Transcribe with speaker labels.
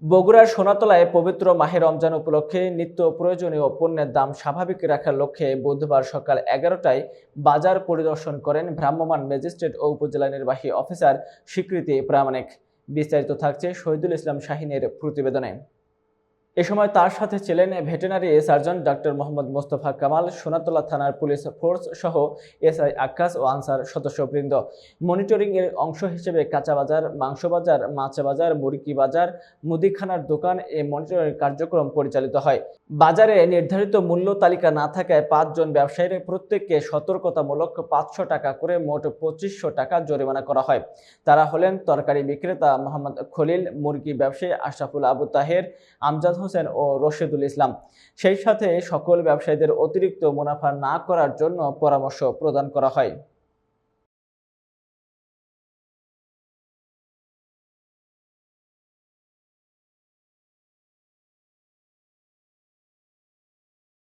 Speaker 1: বগুড়ার সোনাতলায় পবিত্র মাহে রমজান উপলক্ষে নিত্য প্রয়োজনীয় পণ্যের দাম স্বাভাবিক রাখার লক্ষ্যে বুধবার সকাল 11টায় বাজার পরিদর্শন করেন ভ্রাম্যমাণ ম্যাজিস্ট্রেট ও উপজেলা নির্বাহী অফিসার স্বীকৃতি প্রামাণিক। বিস্তারিত থাকছে শহীদুল ইসলাম শাহিনের প্রতিবেদনে। এ সময় তার সাথে ছিলেন veterinary surgeon doctor Mohammad Mostafa Kamal, Sonatala থানার পুলিশ ফোর্স সহ এসআই আক্কাস ও আনসার সদস্যবৃন্দ। মনিটরিং এর অংশ হিসেবে কাঁচা বাজার, মাংস বাজার, মাছ বাজার, মুরগি বাজার, মুদিখানার দোকান এ মনিটরিং কার্যক্রম পরিচালিত হয়। বাজারে নির্ধারিত মূল্য তালিকা না থাকায় 5 জন ব্যবসায়ীর প্রত্যেককে সতর্কতামূলক 500 টাকা করে মোট 2500 টাকা জরিমানা করা হয়। তারা হলেন তরকারি বিক্রেতা মোহাম্মদ খলিল, মুরগি ব্যবসায়ী আশরাফুল আবু তাহের, আমজাদ হোসেন ও রশিদুল ইসলাম। সেই সাথে সকল ব্যবসায়ীদের অতিরিক্ত মুনাফা না করার জন্য পরামর্শ প্রদান করা হয়।